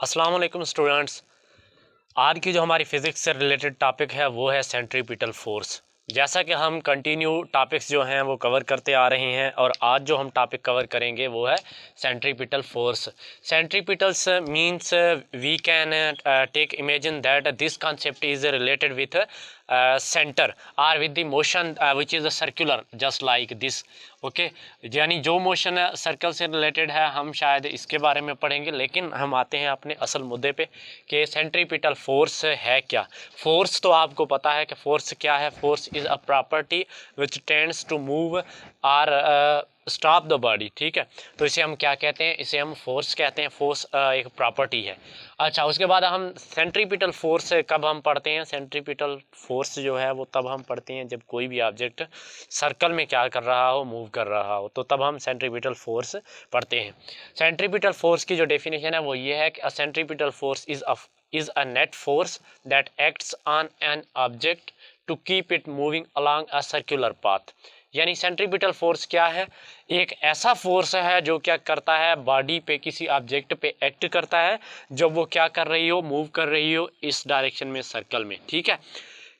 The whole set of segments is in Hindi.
अस्सलाम वालेकुम स्टूडेंट्स। आज की जो हमारी फ़िज़िक्स से रिलेटेड टॉपिक है वो है सेंट्रीपिटल फोर्स। जैसा कि हम कंटिन्यू टॉपिक्स जो हैं वो कवर करते आ रहे हैं और आज जो हम टॉपिक कवर करेंगे वो है centripetal force. Centripetals means we can take imagine that this concept is related with centre और with the motion which is circular just like this. Okay, यानी जो मोशन सर्कल से रिलेटेड है हम शायद इसके बारे में पढ़ेंगे, लेकिन हम आते हैं अपने असल मुद्दे पे कि सेंट्रीपिटल फोर्स है क्या। फोर्स तो आपको पता है कि फोर्स क्या है। Force is a property which tends to move और स्टॉप द बॉडी। ठीक है, तो इसे हम क्या कहते हैं? इसे हम फोर्स कहते हैं। फोर्स एक प्रॉपर्टी है। अच्छा, उसके बाद हम सेंट्रीपिटल फोर्स कब हम पढ़ते हैं? सेंट्रीपिटल फोर्स जो है वो तब हम पढ़ते हैं जब कोई भी ऑब्जेक्ट सर्कल में क्या कर रहा हो, मूव कर रहा हो, तो तब हम सेंट्रीपिटल फोर्स पढ़ते हैं। सेंट्रीपिटल फोर्स की जो डेफिनेशन है वो ये है कि a centripetal force is a net force that acts on an object to keep it moving along a circular path. यानी सेंट्रीपिटल फोर्स क्या है? एक ऐसा फोर्स है जो क्या करता है, बॉडी पे किसी ऑब्जेक्ट पे एक्ट करता है जब वो क्या कर रही हो, मूव कर रही हो इस डायरेक्शन में, सर्कल में। ठीक है,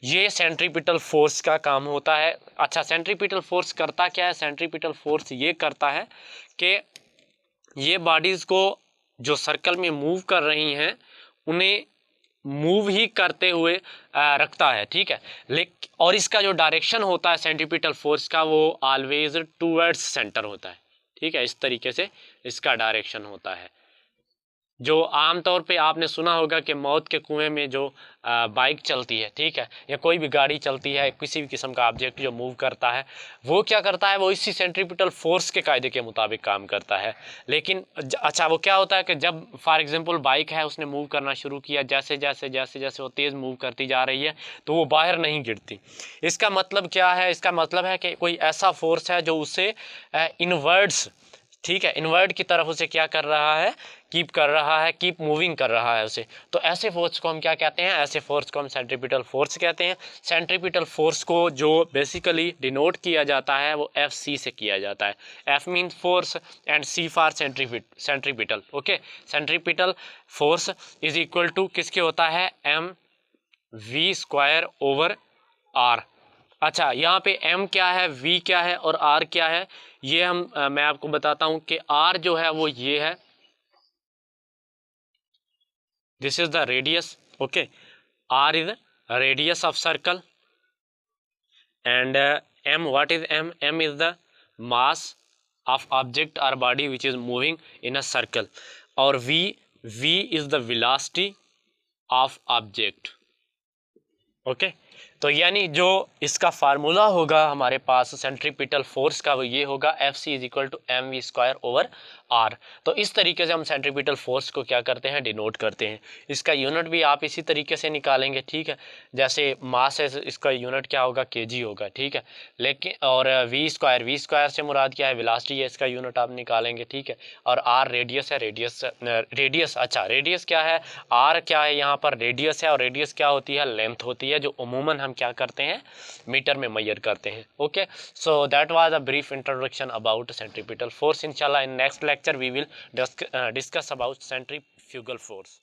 ये सेंट्रीपिटल फोर्स का काम होता है। अच्छा, सेंट्रीपिटल फोर्स करता क्या है? सेंट्रीपिटल फोर्स ये करता है कि ये बॉडीज़ को जो सर्कल में मूव कर रही हैं उन्हें मूव ही करते हुए रखता है। ठीक है, लेकिन और इसका जो डायरेक्शन होता है सेंट्रीपिटल फोर्स का वो ऑलवेज टूवर्ड्स सेंटर होता है। ठीक है, इस तरीके से इसका डायरेक्शन होता है। जो आमतौर पे आपने सुना होगा कि मौत के कुएं में जो बाइक चलती है, ठीक है, या कोई भी गाड़ी चलती है, किसी भी किस्म का ऑब्जेक्ट जो मूव करता है वो क्या करता है, वो इसी सेंट्रीपिटल फोर्स के कायदे के मुताबिक काम करता है। लेकिन अच्छा, वो क्या होता है कि जब फॉर एग्जांपल बाइक है, उसने मूव करना शुरू किया, जैसे जैसे जैसे जैसे वो तेज़ मूव करती जा रही है तो वो बाहर नहीं गिरती। इसका मतलब क्या है? इसका मतलब है कि कोई ऐसा फोर्स है जो उसे इनवर्ड्स, ठीक है, इनवर्ड की तरफ उसे क्या कर रहा है, कीप कर रहा है, कीप मूविंग कर रहा है उसे। तो ऐसे फोर्स को हम क्या कहते हैं? ऐसे फोर्स को हम सेंट्रीपिटल फोर्स कहते हैं। सेंट्रीपिटल फोर्स को जो बेसिकली डिनोट किया जाता है वो एफ सी से किया जाता है। F mean force and C for centripetal. Okay, centripetal force is equal to किसके होता है? M V square over R. अच्छा, यहाँ पे m क्या है, v क्या है और r क्या है, ये मैं आपको बताता हूँ कि r जो है वो ये है, this is the radius. Okay, r is radius of circle and m, what is m? m is the mass of object और body which is moving in a circle, और v is the velocity of object. Okay, तो यानी जो इसका फार्मूला होगा हमारे पास सेंट्रीपिटल फोर्स का वो ये होगा F C is equal to M V square over R. तो इस तरीके से हम सेंट्रीपिटल फोर्स को क्या करते हैं, डिनोट करते हैं। इसका यूनिट भी आप इसी तरीके से निकालेंगे। ठीक है, जैसे मास है, इसका यूनिट क्या होगा, केजी होगा। ठीक है, लेकिन और वी स्क्वायर से मुराद क्या है, वेलोसिटी है, इसका यूनिट आप निकालेंगे। ठीक है, और आर रेडियस है, रेडियस अच्छा, रेडियस क्या है, आर क्या है, यहाँ पर रेडियस है, और रेडियस क्या होती है, लेंथ होती है, जो उमूमन हम क्या करते हैं, मीटर में मेजर करते हैं। Okay, so that was a brief introduction about centripetal force. इंशाल्लाह in next lecture we will discuss about centrifugal force.